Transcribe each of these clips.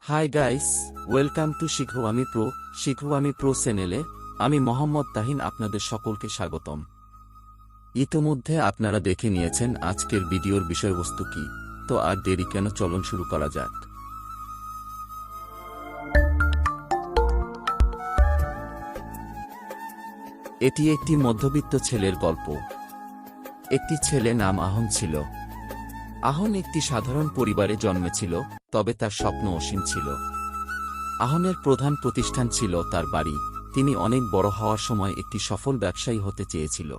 Hi guys, welcome to শিখবো আমি pro. শিখবো আমি প্রো চ্যানেলে আমি মোহাম্মদ তাহিন আপনাদের সকলকে স্বাগতম। ইতোমধ্যে আপনারা দেখে নিয়েছেন আজকের ভিডিওর বিষয়বস্তু কি, তো আর দেরি কেন, চলুন শুরু করা যাক। এটি একটি মধ্যবিত্ত ছেলের গল্প। একটি ছেলে নাম আহন ছিল। আহন একটি সাধারণ পরিবারে জন্মেছিল, তবে তার স্বপ্ন অসীম ছিল। আহনের প্রধান প্রতিষ্ঠান ছিল তার বাড়ি। তিনি অনেক বড় হওয়ার সময় একটি সফল ব্যবসায়ী হতে চেয়েছিল।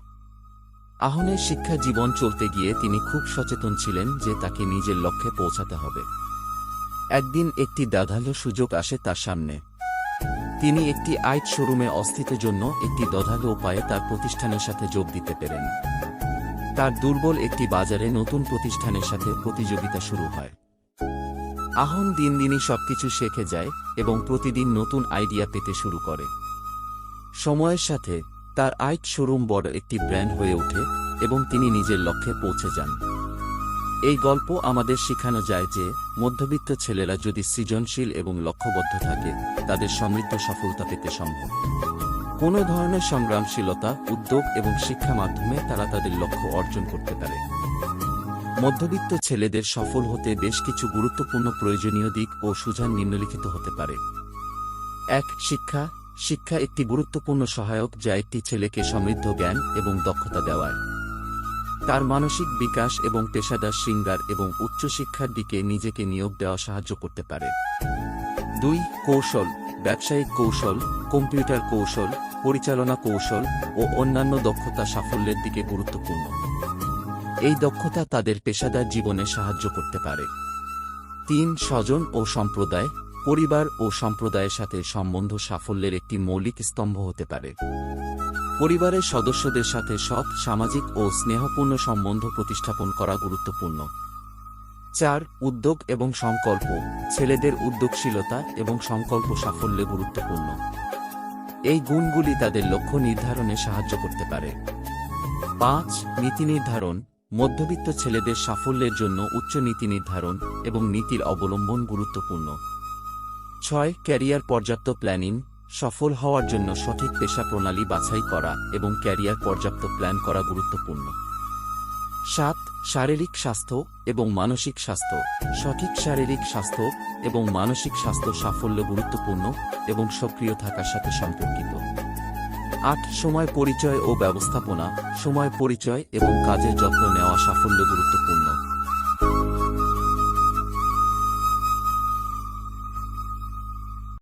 আহনের শিক্ষা জীবন চলতে গিয়ে তিনি খুব সচেতন ছিলেন যে তাকে নিজের লক্ষ্যে পৌঁছাতে হবে। একদিন একটি দাধালো সুযোগ আসে তার সামনে। তিনি একটি আইট শোরুমে অস্তিত্বের জন্য একটি দধালো উপায়ে তার প্রতিষ্ঠানের সাথে যোগ দিতে পারেন। তার দুর্বল একটি বাজারে নতুন প্রতিষ্ঠানের সাথে প্রতিযোগিতা শুরু হয়। আহন দিন দিনই সবকিছু শিখে যায় এবং প্রতিদিন নতুন আইডিয়া পেতে শুরু করে। সময়ের সাথে তার আইট শোরুম বড় একটি ব্র্যান্ড হয়ে ওঠে এবং তিনি নিজের লক্ষ্যে পৌঁছে যান। এই গল্প আমাদের শেখানো যায় যে মধ্যবিত্ত ছেলেরা যদি সৃজনশীল এবং লক্ষ্যবদ্ধ থাকে, তাদের সমৃদ্ধ সফলতা পেতে সম্ভব। কোনো ধরনের সংগ্রামশীলতা, উদ্যোগ এবং শিক্ষা মাধ্যমে তারা তাদের লক্ষ্য অর্জন করতে পারে। মধ্যবিত্ত ছেলেদের সফল হতে বেশ কিছু গুরুত্বপূর্ণ প্রয়োজনীয় দিক ও সুঝান নিম্নলিখিত হতে পারে। ১. শিক্ষা। শিক্ষা একটি গুরুত্বপূর্ণ সহায়ক যা একটি ছেলেকে সমৃদ্ধ জ্ঞান এবং দক্ষতা দেওয়ায় তার মানসিক বিকাশ এবং পেশাদার শৃঙ্গার এবং উচ্চশিক্ষার দিকে নিজেকে নিয়োগ দেওয়া সাহায্য করতে পারে। ২. কৌশল। ব্যবসায়িক কৌশল, কম্পিউটার কৌশল, পরিচালনা কৌশল ও অন্যান্য দক্ষতা সাফল্যের দিকে গুরুত্বপূর্ণ। এই দক্ষতা তাদের পেশাদার জীবনে সাহায্য করতে পারে। ৩. স্বজন ও সম্প্রদায়। পরিবার ও সম্প্রদায়ের সাথে সম্বন্ধ সাফল্যের একটি মৌলিক স্তম্ভ হতে পারে। পরিবারের সদস্যদের সাথে সৎ, সামাজিক ও স্নেহপূর্ণ সম্বন্ধ প্রতিস্থাপন করা গুরুত্বপূর্ণ। ৪. উদ্যোগ এবং সংকল্প। ছেলেদের উদ্যোগশীলতা এবং সংকল্প সাফল্যে গুরুত্বপূর্ণ। এই গুণগুলি তাদের লক্ষ্য নির্ধারণে সাহায্য করতে পারে। ৫. নীতি নির্ধারণ। মধ্যবিত্ত ছেলেদের সাফল্যের জন্য উচ্চ নীতি নির্ধারণ এবং নীতির অবলম্বন গুরুত্বপূর্ণ। ৬. ক্যারিয়ার পর্যাপ্ত প্ল্যানিং। সফল হওয়ার জন্য সঠিক পেশা প্রণালী বাছাই করা এবং ক্যারিয়ার পর্যাপ্ত প্ল্যান করা গুরুত্বপূর্ণ। ৭. শারীরিক স্বাস্থ্য এবং মানসিক স্বাস্থ্য। সঠিক শারীরিক স্বাস্থ্য এবং মানসিক স্বাস্থ্য সাফল্য গুরুত্বপূর্ণ এবং সক্রিয় থাকার সাথে সম্পর্কিত। ৮. সময় পরিচয় ও ব্যবস্থাপনা। সময় পরিচয় এবং কাজের যত্ন নেওয়া সাফল্য গুরুত্বপূর্ণ।